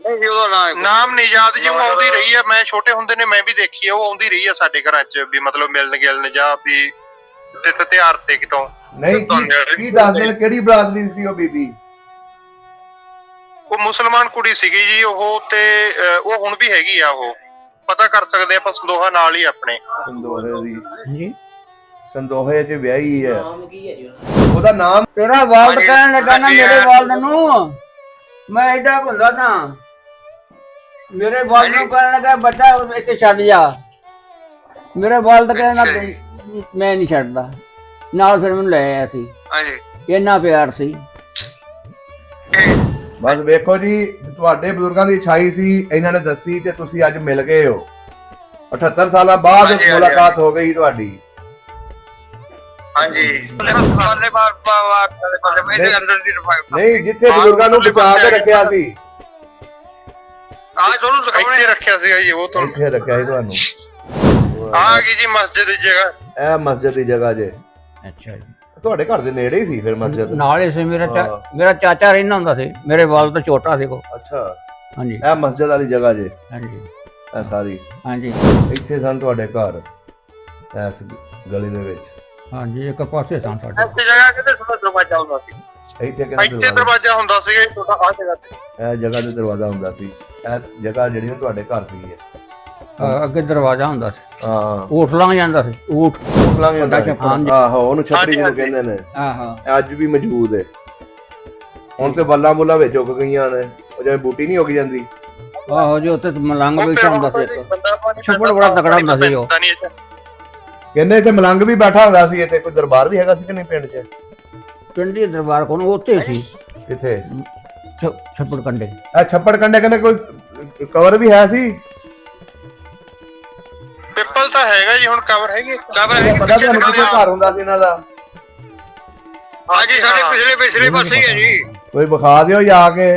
ਨਾਮ ਨਹੀਂ ਯਾਦ ਜੀ, ਉਹ ਆਉਂਦੀ ਰਹੀ ਹੈ। ਮੈਂ ਛੋਟੇ ਹੁੰਦੇ ਨੇ ਮੈਂ ਵੀ ਦੇਖੀ ਹੈ, ਉਹ ਆਉਂਦੀ ਰਹੀ ਹੈ ਸਾਡੇ ਘਰਾਂ ਚ ਵੀ, ਮਤਲਬ ਮਿਲਣ ਗਿਲਣ ਜਾਂ ਵੀ ਤਿਉਹਾਰ ਤੇ ਕਿਤੋਂ ਨਹੀਂ। ਕੀ ਦੱਸਦੇ ਨੇ ਕਿਹੜੀ ਬਰਾਦਰੀ ਸੀ ਉਹ ਬੀਬੀ? ਉਹ ਮੁਸਲਮਾਨ ਕੁੜੀ ਸੀਗੀ ਜੀ ਉਹ, ਤੇ ਉਹ ਹੁਣ ਵੀ ਹੈਗੀ ਆ। ਉਹ ਪਤਾ ਕਰ ਸਕਦੇ ਆਪਾਂ, ਸੰਦੋਹਾ ਨਾਲ ਹੀ ਆਪਣੇ। ਸੰਦੋਹੇ ਦੀ ਜੀ? ਸੰਦੋਹੇ ਚ ਵਿਆਹੀ ਹੈ। ਉਹਦਾ ਨਾਮ ਤੇਰਾ ਵਾਲਦ ਕਹਿਣ ਲੱਗਾ ਨਾ ਮੇਰੇ ਵਾਲਦ ਨੂੰ, ਮੈਂ ਐਡਾ ਭੁੱਲਾ ਤਾਂ ਮੇਰੇ ਵਾਲਦ ਨੂੰ ਕਹਿਣ ਲੱਗਾ ਬੱਚਾ ਇੱਥੇ ਛੱਡ ਜਾ। ਮੇਰੇ ਵਾਲਦ ਕਹਿਣਾ ਮੈਂ ਨਹੀਂ ਛੱਡਦਾ, ਨਾਲ ਫਿਰ ਮੈਨੂੰ ਲੈ ਆਇਆ ਸੀ। ਇੰਨਾ ਪਿਆਰ ਸੀ। ਬਸ ਵੇਖੋ ਜੀ, ਤੁਹਾਡੇ ਬਜ਼ੁਰਗਾਂ ਦੀ ਇੱਛਾਈ ਸੀ, ਇਹਨਾਂ ਨੇ ਦੱਸੀ ਤੇ ਤੁਸੀਂ ਅੱਜ ਮਿਲ ਗਏ ਹੋ। 78 ਸਾਲਾਂ ਬਾਅਦ ਮੁਲਾਕਾਤ ਹੋ ਗਈ ਤੁਹਾਡੀ। ਨਹੀਂ, ਜਿੱਥੇ ਬਜ਼ੁਰਗਾਂ ਨੂੰ ਬਚਾ ਕੇ ਰੱਖਿਆ ਸੀ, ਇੱਥੇ ਰੱਖਿਆ ਸੀਗਾ ਜੀ। ਉਹ ਤੋਂ ਇੱਥੇ ਰੱਖਿਆ ਸੀ ਤੁਹਾਨੂੰ। ਆ ਗਈ ਜੀ ਮਸਜਿਦ ਦੀ ਜਗ੍ਹਾ। ਇਹ ਮਸਜਿਦ ਦੀ ਜਗ੍ਹਾ ਜੇ? ਅੱਛਾ ਜੀ। ਤੁਹਾਡੇ ਘਰ ਦੇ ਨੇੜੇ ਹੀ ਸੀ ਫਿਰ ਮਸਜਿਦ? ਨਾਲ ਹੀ ਸੀ। ਮੇਰਾ ਚਾਚਾ ਰਹਿੰਦਾ ਹੁੰਦਾ ਸੀ, ਮੇਰੇ ਵਾਲਦ ਤੋਂ ਛੋਟਾ ਸੀ ਉਹ। ਅੱਛਾ, ਹਾਂਜੀ। ਇਹ ਮਸਜਿਦ ਵਾਲੀ ਜਗ੍ਹਾ ਜੇ? ਹਾਂਜੀ। ਇਹ ਸਾਰੀ? ਹਾਂਜੀ। ਇੱਥੇ ਸਨ ਤੁਹਾਡੇ ਘਰ ਇਸ ਗਲੀ ਦੇ ਵਿੱਚ? ਹਾਂਜੀ, ਇੱਕ ਪਾਸੇ ਸਨ ਸਾਡੇ। ਐਸੀ ਜਗ੍ਹਾ ਕਿਤੇ ਤੁਹਾਡਾ ਦਰਵਾਜ਼ਾ ਹੁੰਦਾ ਸੀ? ਇੱਥੇ ਦਰਵਾਜ਼ਾ ਹੁੰਦਾ ਸੀਗਾ ਤੁਹਾਡਾ, ਆ ਜਗ੍ਹਾ ਤੇ। ਇਹ ਜਗ੍ਹਾ ਤੇ ਦਰਵਾਜ਼ਾ ਹੁੰਦਾ ਸੀ। ਇਹ ਜਗ੍ਹਾ ਜਿਹੜੀ ਤੁਹਾਡੇ ਘਰ ਦੀ ਹੈ? ਅੱਗੇ ਦਰਵਾਜ਼ਾ ਹੁੰਦਾ ਸੀ। ਹਾਂ, ਊਠ ਲੰਘ ਜਾਂਦਾ ਸੀ। ਊਠ ਲੰਘ ਜਾਂਦਾ ਸੀ। ਆਹੋ, ਉਹਨੂੰ ਛਤਰੀ ਜਿਹਨੂੰ ਕਹਿੰਦੇ ਨੇ। ਆਹੋ, ਅੱਜ ਵੀ ਮੌਜੂਦ ਹੈ। ਹੁਣ ਤੇ ਵੱਲਾਂ ਮੁੱਲਾਂ ਵਿੱਚ ਉੱਗ ਗਈਆਂ ਨੇ, ਉਹ ਜਿਵੇਂ ਬੂਟੀ ਨਹੀਂ ਉੱਗ ਜਾਂਦੀ। ਆਹੋ ਜੀ, ਉੱਥੇ ਮਲੰਗ ਬੈਠਾ ਹੁੰਦਾ ਸੀ ਇੱਕ। ਛੱਪੜ ਬੜਾ ਤਕੜਾ ਹੁੰਦਾ ਸੀ ਉਹ। ਕਹਿੰਦੇ ਇੱਥੇ ਮਲੰਗ ਵੀ ਬੈਠਾ ਹੁੰਦਾ ਸੀ। ਇੱਥੇ ਕੋਈ ਦਰਬਾਰ ਵੀ ਹੈਗਾ ਸੀ ਕਿ ਨਹੀਂ ਪਿੰਡ 'ਚ? ਪਿੰਡ ਦੀ ਦਰਬਾਰ ਕੋਲ ਉੱਥੇ ਸੀ। ਕਿੱਥੇ? ਛੱਪੜ ਕੰਡੇ। ਇਹ ਛੱਪੜ ਕੰਡੇ ਕਹਿੰਦੇ ਕੋਈ ਕਵਰ ਵੀ ਹੈ ਸੀ? ਪਿੱਪਲ ਤਾਂ ਹੈਗਾ ਜੀ, ਹੁਣ ਕਵਰ ਹੈਗੀ। ਪਤਾ ਤੁਹਾਨੂੰ ਕਿੱਥੇ ਘਰ ਹੁੰਦਾ ਸੀ ਇਹਨਾਂ ਦਾ? ਹਾਂਜੀ, ਸਾਡੇ ਪਿਛਲੇ ਪਾਸੇ ਹੀ ਹੈ ਜੀ। ਕੋਈ ਵਿਖਾ ਦਿਓ ਜਾ ਕੇ।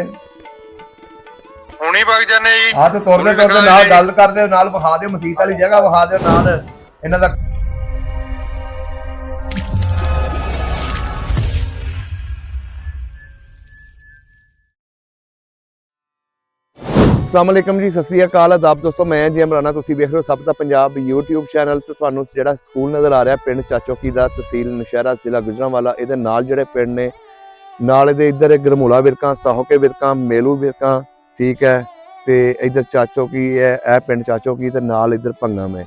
ਹੁਣੀ ਵਗ ਜਾਂਦੇ ਜੀ। ਹਾਂ, ਤੇ ਤੁਰਦੇ ਨਾਲ ਗੱਲ ਕਰਦੇ ਨਾਲ ਵਿਖਾ ਦਿਓ, ਮਸੀਤ ਵਾਲੀ ਜਗ੍ਹਾ ਵਿਖਾ ਦਿਓ ਨਾਲ ਇਹਨਾਂ ਦਾ। अस्सलाम वालेकुम जी, सत श्री अकाल, आदाब दोस्तों। मैं जी इमराना, तुसीं वेख रहे हो सब दा पंजाब यूट्यूब चैनल। ਤੇ ਤੁਹਾਨੂੰ ਜਿਹੜਾ ਸਕੂਲ ਨਜ਼ਰ ਆ ਰਿਹਾ ਪਿੰਡ ਚਾਚੋਕੀ ਦਾ, ਤਹਿਸੀਲ ਨੌਸ਼ਹਿਰਾ, ਜ਼ਿਲ੍ਹਾ ਗੁਜਰਾਂਵਾਲਾ। ਇਹਦੇ ਨਾਲ ਜਿਹੜੇ ਪਿੰਡ ਨੇ, ਨਾਲ ਇਹਦੇ ਇੱਧਰ ਗਰਮੂਲਾ ਵਿਰਕਾਂ, ਸਾਹੋਕੇ ਵਿਰਕਾਂ, ਮੇਲੂ ਵਿਰਕਾਂ, ਠੀਕ ਹੈ। ਤੇ ਇੱਧਰ ਚਾਚੋਕੀ ਹੈ, ਇਹ ਪਿੰਡ ਚਾਚੋਕੀ, ਤੇ ਨਾਲ ਇੱਧਰ ਭੰਗਮ ਹੈ।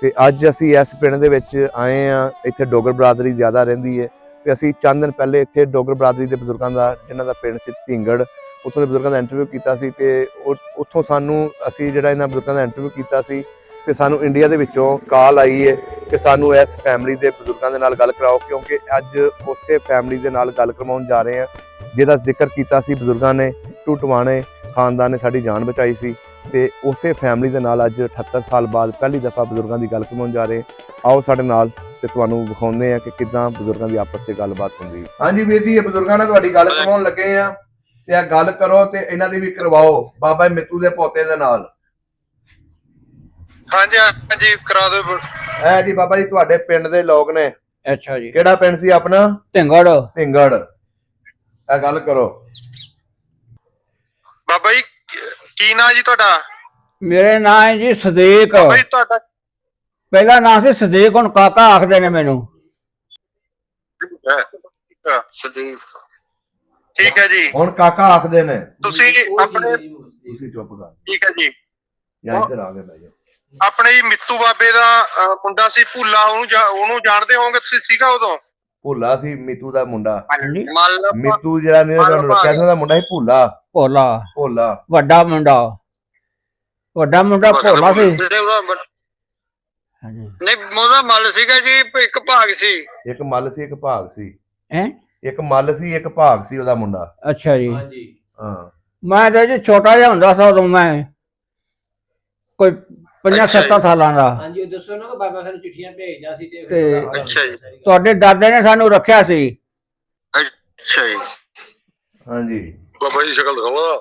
ਤੇ ਅੱਜ ਅਸੀਂ ਇਸ ਪਿੰਡ ਦੇ ਵਿੱਚ ਆਏ ਆ। ਇੱਥੇ ਡੋਗਰ ਬਰਾਦਰੀ ਜ਼ਿਆਦਾ ਰਹਿੰਦੀ ਹੈ। ਤੇ ਅਸੀਂ ਚੰਦ ਦਿਨ ਪਹਿਲੇ ਇੱਥੇ ਡੋਗਰ ਬਰਾਦਰੀ ਦੇ ਬਜ਼ੁਰਗਾਂ ਦਾ, ਜਿਨ੍ਹਾਂ ਦਾ ਪਿੰਡ ਸੀ ਢਿੰਗੜ, ਉੱਥੋਂ ਦੇ ਬਜ਼ੁਰਗਾਂ ਦਾ ਇੰਟਰਵਿਊ ਕੀਤਾ ਸੀ। ਤੇ ਉੱਥੋਂ ਸਾਨੂੰ ਅਸੀਂ ਜਿਹੜਾ ਇਹਨਾਂ ਬਜ਼ੁਰਗਾਂ ਦਾ ਇੰਟਰਵਿਊ ਕੀਤਾ ਸੀ, ਤੇ ਸਾਨੂੰ ਇੰਡੀਆ ਦੇ ਵਿੱਚੋਂ ਕਾਲ ਆਈ ਹੈ ਕਿ ਸਾਨੂੰ ਇਸ ਫੈਮਿਲੀ ਦੇ ਬਜ਼ੁਰਗਾਂ ਦੇ ਨਾਲ ਗੱਲ ਕਰਾਓ, ਕਿਉਂਕਿ ਅੱਜ ਉਸੇ ਫੈਮਿਲੀ ਦੇ ਨਾਲ ਗੱਲ ਕਰਵਾਉਣ ਜਾ ਰਹੇ ਹਾਂ ਜਿਹਦਾ ਜ਼ਿਕਰ ਕੀਤਾ ਸੀ ਬਜ਼ੁਰਗਾਂ ਨੇ। ਟੂਟਵਾਣੇ ਖਾਨਦਾਨ ਨੇ ਸਾਡੀ ਜਾਨ ਬਚਾਈ ਸੀ, ਤੇ ਉਸੇ ਫੈਮਿਲੀ ਦੇ ਨਾਲ ਅੱਜ 78 ਸਾਲ ਬਾਅਦ ਪਹਿਲੀ ਦਫਾ ਬਜ਼ੁਰਗਾਂ ਦੀ ਗੱਲ ਕਰਵਾਉਣ ਜਾ ਰਹੇ। ਆਓ ਸਾਡੇ ਨਾਲ ਤੇ ਤੁਹਾਨੂੰ ਵਿਖਾਉਂਦੇ ਆ ਕਿ ਕਿੱਦਾਂ ਬਜ਼ੁਰਗਾਂ ਦੀ ਆਪਸ 'ਚ ਗੱਲਬਾਤ ਹੁੰਦੀ ਹੈ। ਹਾਂਜੀ ਵੀਰ ਜੀ, ਇਹ ਬਜ਼ੁਰਗਾਂ ਨਾਲ ਤੁਹਾਡੀ ਗੱਲ ਕਰਵਾਉਣ ਲੱਗੇ ਆ, ਤੇ ਇਹ ਗੱਲ ਕਰੋ ਤੇ ਇਹਨਾਂ ਦੀ ਵੀ ਕਰਵਾਓ ਬਾਬਾ ਮਿੱਤੂ ਦੇ ਪੋਤੇ ਦੇ ਨਾਲ। ਹਾਂਜੀ ਹਾਂਜੀ, ਕਰਾ ਦਿਓ। ਇਹ ਜੀ ਬਾਬਾ ਜੀ ਤੁਹਾਡੇ ਪਿੰਡ ਦੇ ਲੋਕ ਨੇ। ਅੱਛਾ ਜੀ। ਕਿਹੜਾ ਪਿੰਡ ਸੀ ਆਪਣਾ? ਢਿੰਗੜ। ਢਿੰਗੜ। ਇਹ ਗੱਲ ਕਰੋ ਬਾਬਾ ਜੀ। ਕੀ ਨਾਂ ਜੀ ਤੁਹਾਡਾ? ਮੇਰੇ ਨਾਂ ਹੈ ਜੀ ਸਦੀਕ। ਬਾਬਾ ਜੀ ਤੁਹਾਡਾ ਪਹਿਲਾ ਨਾਂ ਸੀ ਸਦੀਕ, ਹੁਣ ਕਾਕਾ ਆਖਦੇ ਨੇ ਮੈਨੂੰ। ਸਦੀਕ, ਠੀਕ ਹੈ ਜੀ। ਹੁਣ ਕਾਕਾ ਆਖਦੇ ਨੇ। ਤੁਸੀਂ ਆਪਣੇ, ਤੁਸੀਂ ਚੁੱਪ ਕਰ। ਠੀਕ ਹੈ ਜੀ। ਜਾਂ ਇੱਧਰ ਆ ਗਏ ਭਾਈ। ਆਪਣੇ ਜੀ ਮਿੱਤੂ ਬਾਬੇ ਦਾ ਮੁੰਡਾ ਸੀ ਭੂਲਾ, ਉਹਨੂੰ ਜਾਣਦੇ ਹੋਵੋਗੇ ਤੁਸੀਂ? ਸੀਗਾ ਉਦੋਂ? ਭੂਲਾ ਸੀ ਮਿੱਤੂ ਦਾ ਮੁੰਡਾ। ਮਿੱਤੂ ਜਿਹੜਾ ਨੇ ਤੁਹਾਨੂੰ ਰੱਖਿਆ ਸੀ ਉਹਦਾ ਮੁੰਡਾ ਸੀ ਭੂਲਾ। ਭੋਲਾ। ਭੋਲਾ ਵੱਡਾ ਮੁੰਡਾ ਭੋਲਾ ਸੀ। ਨਹੀਂ, ਉਹਦਾ ਮੱਲ ਸੀਗਾ ਜੀ, ਇੱਕ ਭਾਗ ਸੀ। ਇੱਕ ਮੱਲ ਸੀ, ਇੱਕ ਭਾਗ ਸੀ। ਹੈਂ? ਇੱਕ ਮੱਲ ਸੀ, ਇੱਕ ਭਾਗ ਸੀ ਉਹਦਾ ਮੁੰਡਾ। ਅੱਛਾ ਜੀ। ਹਾਂ, ਮੈਂ ਤਾਂ ਜੀ ਛੋਟਾ ਜਿਹਾ ਹੁੰਦਾ ਸੀ ਉਦੋਂ, ਮੈਂ ਕੋਈ 50-70 ਸਾਲਾਂ ਦਾ। ਹਾਂਜੀ, ਉਹ ਦੱਸੋ ਨਾ ਕਿ ਬਾਬਾ ਸਾਨੂੰ ਚਿੱਠੀਆਂ ਭੇਜਦਾ ਸੀ ਤੇ ਅੱਛਾ ਜੀ। ਤੁਹਾਡੇ ਦਾਦੇ ਨੇ ਸਾਨੂੰ ਰੱਖਿਆ ਸੀ। ਅੱਛਾ ਜੀ। ਹਾਂਜੀ। ਬਾਬਾ ਜੀ ਸ਼ਕਲ ਦਿਖਾਓ।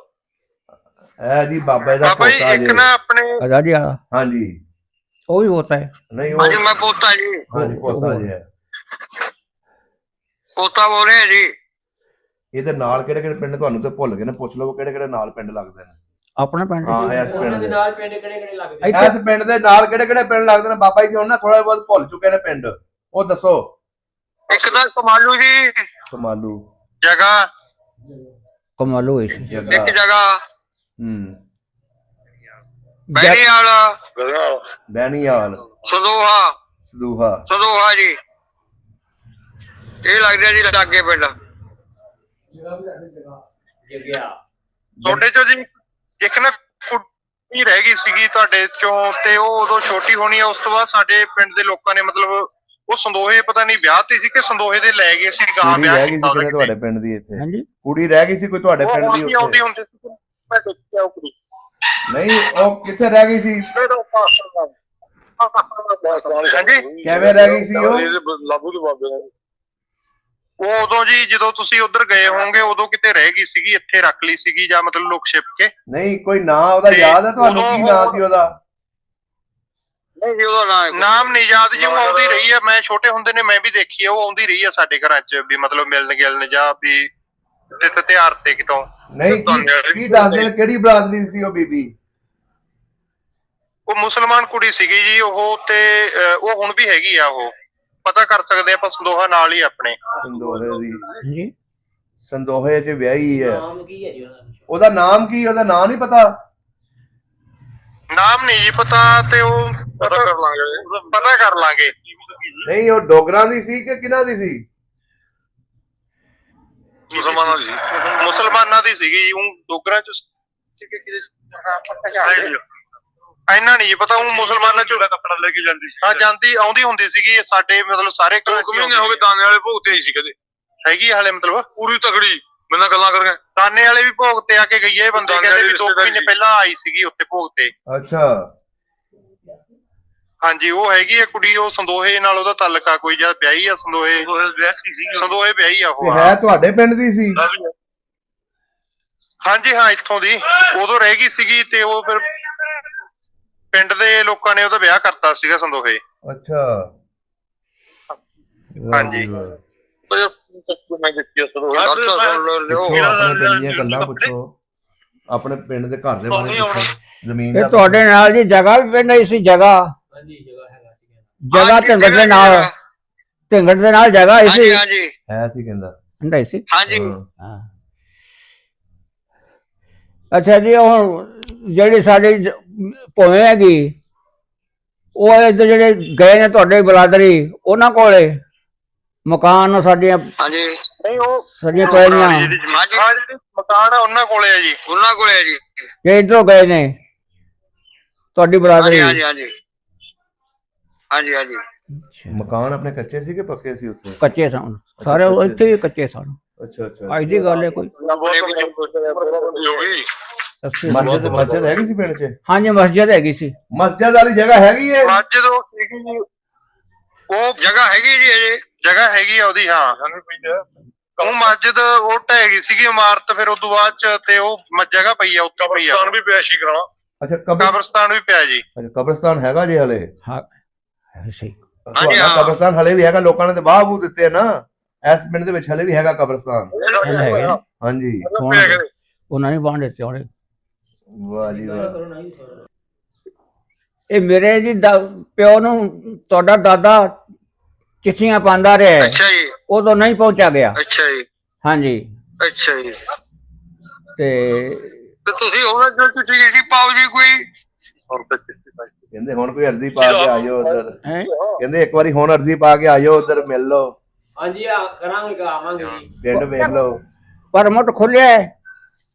ਇਹ ਜੀ ਬਾਬਾ ਦਾ ਬਾਬਾ ਜੀ ਪੋਤਾ ਇੱਕ ਜੀ। ਨਾ ਆਪਣੇ, ਆਜ਼ਾਦੀ ਵਾਲਾ। ਹਾਂਜੀ, ਉਹ ਵੀ ਹੋਤਾ ਹੈ। ਨਹੀਂ ਹਾਂਜੀ ਉਹ, ਮੈਂ ਪੋਤਾ ਜੀ। ਹਾਂਜੀ ਪੋਤਾ ਜੀ ਹੈ। ਪੋਤਾ ਬੋਲ ਰਿਹਾ ਜੀ। ਇਹਦੇ ਨਾਲ ਕਿਹੜੇ ਕਿਹੜੇ ਪਿੰਡ ਤੁਹਾਨੂੰ ਤੇ ਭੁੱਲ ਗਏ ਨੇ, ਪੁੱਛ ਲਓ ਕਿਹੜੇ ਕਿਹੜੇ ਨਾਲ ਪਿੰਡ ਲੱਗਦੇ ਨੇ। ਆਪਣਾ ਪਿੰਡ ਹਾਂ ਇਸ ਉਹਨਾਂ ਪਿੰਡ ਦੇ ਦੇ ਨਾਲ ਪਿੰਡ ਕਿਹੜੇ ਕਿਹੜੇ ਲੱਗਦੇ ਇੱਥੇ- ਇਸ ਪਿੰਡ ਦੇ ਨਾਲ ਕਿਹੜੇ ਕਿਹੜੇ ਪਿੰਡ ਲੱਗਦੇ ਨੇ ਬਾਬਾ ਜੀ ਹੁਣ ਨਾ ਥੋੜਾ ਬਹੁਤ ਭੁੱਲ ਚੁੱਕੇ ਨੇ ਪਿੰਡ, ਉਹ ਦੱਸੋ। ਇੱਕ ਤਾਂ ਕਮਾਲੂ ਜੀ ਕਮਾਲੂ ਜਗ੍ਹਾ, ਕਮਾਲੂ ਹੋਈ ਸੀ ਜੱਗਾ ਇੱਕ ਜਗ੍ਹਾ ਬੈਣੀ ਵਾਲਾ, ਬੈਣੀਵਾਲ ਸੰਦੋਹਾ ਸਦੂਹਾ ਜੀ, ਇਹ ਲੱਗਦਾ ਜੀ ਲਾਗੇ ਪਿੰਡ। ਜਗਿਆ ਤੁਹਾਡੇ ਚੋਂ ਜੀ ਇੱਕ ਨਾ ਕੁੜੀ ਰਹਿ ਗਈ ਸੀਗੀ ਤੁਹਾਡੇ ਚੋਂ, ਤੇ ਉਹ ਉਦੋਂ ਛੋਟੀ ਹੋਣੀ ਆ। ਉਸ ਤੋਂ ਬਾਅਦ ਸਾਡੇ ਪਿੰਡ ਦੇ ਲੋਕਾਂ ਨੇ ਮਤਲਬ ਉਹ ਸੰਦੋਹੇ ਪਤਾ ਨਹੀਂ ਵਿਆਹ ਤੇ ਸੀ ਕਿ ਸੰਦੋਹੇ ਦੇ ਲੈ ਗਏ ਸੀ, ਗਾਂ ਕੁੜੀ ਵਿਆਹ ਰਹਿ ਗਈ ਕੀਤਾ ਸੀ ਉਹਦਾ ਕਿਤੇ ਤੁਹਾਡੇ ਪਿੰਡ ਦੀ ਇੱਥੇ? ਹਾਂਜੀ ਕੁੜੀ ਰਹਿ ਗਈ ਸੀ ਕੋਈ ਤੁਹਾਡੇ ਪਿੰਡ ਦੀ ਆਉਂਦੀ ਉੱਥੇ? ਹੁੰਦੀ ਸੀ, ਮੈਂ ਦੇਖਿਆ ਉਹ ਕੁੜੀ। ਨਹੀਂ ਉਹ ਕਿੱਥੇ ਰਹਿ ਗਈ ਸੀ? ਹਾਂਜੀ ਕਿਵੇਂ ਰਹਿ ਗਈ ਸੀ ਉਹ? ਉਹ ਉਦੋਂ ਜੀ ਜਦੋਂ ਤੁਸੀਂ ਉਧਰ ਗਏ ਹੋਵੋਗੇ ਉਦੋਂ ਕਿਤੇ ਰਹਿ ਗਈ ਸੀਗੀ, ਇੱਥੇ ਰੱਖ ਲਈ ਸੀਗੀ ਜਾਂ ਮਤਲਬ ਲੁਕ ਛਿਪ ਕੇ। ਨਹੀਂ ਕੋਈ ਨਾਂ ਉਹਦਾ ਯਾਦ ਹੈ ਤੁਹਾਨੂੰ? ਕੀ ਨਾਂ ਸੀ ਉਹਦਾ? ਨਹੀਂ ਜੀ ਉਹਦਾ ਨਾਮ ਨਹੀਂ ਯਾਦ ਜੀ, ਉਹ ਆਉਂਦੀ ਰਹੀ ਹੈ। ਮੈਂ ਛੋਟੇ ਹੁੰਦੇ ਨੇ ਮੈਂ ਵੀ ਦੇਖੀ ਹੈ, ਉਹ ਆਉਂਦੀ ਰਹੀ ਹੈ ਸਾਡੇ ਘਰਾਂ 'ਚ ਵੀ ਮਤਲਬ ਮਿਲਣ ਗਿਲਣ ਜਾਂ ਵੀ ਤਿਉਹਾਰ ਤੇ ਕਿਤੋਂ। ਨਹੀਂ ਕੀ ਦੱਸਦੇ ਨੇ ਕਿਹੜੀ ਬਰਾਦਰੀ ਸੀ ਉਹ ਬੀਬੀ? ਉਹ ਮੁਸਲਮਾਨ ਕੁੜੀ ਸੀਗੀ ਜੀ ਉਹ, ਤੇ ਉਹ ਹੁਣ ਵੀ ਹੈਗੀ ਆ। ਉਹ ਪਤਾ ਕਰ ਸਕਦੇ ਆਪਾਂ, ਸੰਦੋਹਾ ਨਾਲ ਹੀ ਆਪਣੇ। ਸੰਦੋਹੇ ਦੀ? ਹਾਂਜੀ ਸੰਦੋਹੇ 'ਚ ਵਿਆਹੀ ਹੈ। ਨਾਮ ਕੀ ਹੈ ਜੀ ਉਹਨਾਂ ਦਾ? ਉਹਦਾ ਨਾਮ ਕੀ? ਉਹਦਾ ਨਾਂ ਨਹੀਂ ਪਤਾ? ਨਾਮ ਨਹੀਂ ਜੀ ਪਤਾ, ਤੇ ਉਹ ਪਤਾ ਕਰ ਲਾਂਗੇ। ਨਹੀਂ ਉਹ ਡੋਗਰਾਂ ਦੀ ਸੀ ਕਿ ਕਿਹਨਾਂ ਦੀ ਸੀ? ਮੁਸਲਮਾਨਾਂ ਦੀ ਸੀਗੀ। ਉਹ ਡੋਗਰਾਂ ਚ ਇੰਨਾ ਨਹੀਂ ਪਤਾ। ਉਹ ਮੁਸਲਮਾਨਾਂ ਚੋਂ ਕੱਪੜਾ ਲੈ ਕੇ ਜਾਂਦੀ, ਹਾਂ ਜਾਂਦੀ ਆਉਂਦੀ ਹੁੰਦੀ ਸੀਗੀ ਸਾਡੇ ਮਤਲਬ ਸਾਰੇ ਘਰਾਂ ਚ। ਮਹੀਨੇ ਹੋ ਗਏ ਦਾਨੇ ਵਾਲੇ ਭੋਗ ਤੇ ਆਈ ਸੀ ਕਦੇ? ਹੈਗੀ ਹਾਲੇ ਮਤਲਬ ਪੂਰੀ ਤਕੜੀ ਮੈਨਾਂ ਗੱਲਾਂ ਕਰਕੇ। ਦਾਨੇ ਵਾਲੇ ਵੀ ਭੋਗ ਤੇ ਆ ਕੇ ਗਈ ਹੈ ਬੰਦੇ, ਕਹਿੰਦੇ ਵੀ 2 ਮਹੀਨੇ ਪਹਿਲਾਂ ਆਈ ਸੀਗੀ ਉੱਥੇ ਭੋਗ ਤੇ। ਅੱਛਾ ਹਾਂਜੀ ਉਹ ਹੈਗੀ ਆ ਕੁੜੀ, ਉਹ ਸੰਦੋਹੇ ਨਾਲ ਉਹਦਾ ਤਾਲੁਕ ਆ ਕੋਈ, ਜਾਂ ਵਿਆਹੀ ਆ ਸੰਦੋਹੇ ਵਿਆਹੀ ਆ ਉਹ। ਹੈ ਤੁਹਾਡੇ ਪਿੰਡ ਦੀ ਸੀ? ਹਾਂਜੀ ਹਾਂ ਇੱਥੋਂ ਦੀ। ਉਦੋਂ ਰਹਿ ਗਈ ਸੀਗੀ ਤੇ ਉਹ ਫਿਰ ਪਿੰਡ ਦੇ ਲੋਕਾਂ ਨੇ ਉਹਦਾ ਵਿਆਹ ਕਰਤਾ ਸੀਗਾ ਸੰਦੋਹੇ। ਅੱਛਾ ਹਾਂਜੀ ਆਪਣੇ ਪਿੰਡ ਦੀਆਂ ਗੱਲਾਂ ਪੁੱਛੋ, ਆਪਣੇ ਪਿੰਡ ਦੇ ਘਰ ਦੇ ਬਾਰੇ ਪੁੱਛੋ, ਜ਼ਮੀਨ ਇਹ ਦਾ। ਤੁਹਾਡੇ ਨਾਲ ਜੀ ਜਗ੍ਹਾ ਵੀ ਪਿੰਡ ਹੀ ਸੀ? ਜਗ੍ਹਾ ਹਾਂਜੀ ਜਗ੍ਹਾ ਹੈਗਾ ਸੀ। ਜਗ੍ਹਾ ਢਿੰਗੜ ਦੇ ਨਾਲ, ਢਿੰਗੜ ਦੇ ਨਾਲ ਜਗ੍ਹਾ ਹੀ ਸੀ? ਹੈ ਸੀ ਕਹਿੰਦਾ। ਹੁੰਦਾ ਹੀ ਸੀ ਹਾਂਜੀ ਹਾਂ। ਅੱਛਾ ਜੀ ਹੁਣ ਜਿਹੜੀ ਸਾਡੀ ਭੋਵੇਂ ਹੈਗੀ, ਉਹ ਇੱਧਰ ਜਿਹੜੇ ਗਏ ਨੇ ਤੁਹਾਡੇ ਬਰਾਦਰੀ, ਉਹਨਾਂ ਕੋਲੇ ਮਕਾਨ ਸਾਡੀਆਂ ਹਾਂਜੀ ਨਹੀਂ ਉਹ ਸਾਡੀਆਂ ਪੈਲੀਆਂ ਜਿਹੜੀ ਮਕਾਨ ਆ ਉਹਨਾਂ ਕੋਲੇ ਆ ਜੀ, ਉਹਨਾਂ ਕੋਲੇ ਆ ਜੀ। ਇਹ ਇੱਧਰੋਂ ਗਏ ਨੇ ਤੁਹਾਡੀ ਬਰਾਦਰੀ? ਹਾਂਜੀ ਹਾਂਜੀ ਹਾਂਜੀ ਹਾਂਜੀ। ਮਕਾਨ ਆਪਣੇ ਕੱਚੇ ਸੀ ਕਿ ਪੱਕੇ ਸੀ ਉੱਥੇ? ਕੱਚੇ ਸਨ ਸਾਰੇ, ਇੱਥੇ ਵੀ ਕੱਚੇ ਸਨ। ਅੱਛਾ ਅੱਛਾ। ਅੱਜ ਦੀ ਗੱਲ ਹੈ ਕੋਈ ਮਸਜਿਦ ਹੈਗੀ ਸੀ ਪਿੰਡ 'ਚ? ਹਾਂਜੀ ਮਸਜਿਦ ਹੈਗੀ ਸੀ। ਮਸਜਿਦ ਵਾਲੀ ਜਗ੍ਹਾ ਹੈਗੀ ਹੈ? ਮਸਜਿਦ ਉਹ ਸੀਗੀ ਜੀ, ਉਹ ਜਗ੍ਹਾ ਹੈਗੀ ਜੀ ਅਜੇ, ਜਗ੍ਹਾ ਹੈਗੀ ਆ ਉਹਦੀ। ਹਾਂ ਉਹ ਮਸਜਿਦ ਉਹ ਢਹਿ ਗਈ ਸੀਗੀ ਇਮਾਰਤ, ਫਿਰ ਉਸ ਤੋਂ ਬਾਅਦ ਚ ਤੇ ਉਹ ਜਗ੍ਹਾ ਪਈ ਆ ਉੱਥੇ ਪਈ ਆ। ਵੀ ਪਿਆ ਸੀ ਕਰਾਉਣਾ। ਅੱਛਾ ਕਬਰਸਤਾਨ ਵੀ ਪਿਆ ਜੀ। ਅੱਛਾ ਕਬਰਸਤਾਨ ਹੈਗਾ ਜੀ ਹਲੇ? ਹਾਂ ਸਹੀ। ਤੁਹਾਡਾ ਕਬਰਸਤਾਨ ਹਲੇ ਵੀ ਹੈਗਾ? ਲੋਕਾਂ ਨੇ ਤੇ ਬਾਹ ਬੂ ਦਿੱਤੇ ਨਾ, ਇਸ ਪਿੰਡ ਦੇ ਵਿੱਚ ਹਲੇ ਵੀ ਹੈਗਾ ਕਬਰਸਤਾਨ? ਹਾਂਜੀ ਉਹਨਾਂ ਨੇ ਬਾਂਹ ਦਿੱਤੇ ਹੋਣੇ। ਵਾਹ ਜੀ ਵਾਹ। ਇਹ ਮੇਰੇ ਜੀ ਪਿਓ ਨੂੰ ਤੁਹਾਡਾ ਦਾਦਾ ਚਿੱਠੀਆਂ ਪਾਉਂਦਾ ਰਿਹਾ, ਅੱਛਾ ਜੀ, ਉਦੋਂ ਨਹੀਂ ਪਹੁੰਚਾ ਗਿਆ। ਅੱਛਾ ਜੀ, ਹਾਂਜੀ ਅੱਛਾ ਜੀ। ਤੇ ਤੁਸੀਂ ਉਹਨਾਂ ਜੋ ਚਿੱਠੀ ਪਾਓ ਜੀ ਕੋਈ? ਕਹਿੰਦੇ ਹੁਣ ਕੋਈ ਅਰਜ਼ੀ ਪਾ ਕੇ ਆਇਓ ਉਧਰ। ਕਹਿੰਦੇ ਇੱਕ ਵਾਰੀ ਹੁਣ ਅਰਜ਼ੀ ਪਾ ਕੇ ਆਇਓ ਉਧਰ, ਮਿਲ ਲਓ। ਹਾਂਜੀ ਕਰਾਂਗੇ, ਆਵਾਂਗੇ ਜੀ। ਪਿੰਡ ਵੇਖ ਲਓ। ਪਰਮਟ ਖੁੱਲਿਆ ਹੈ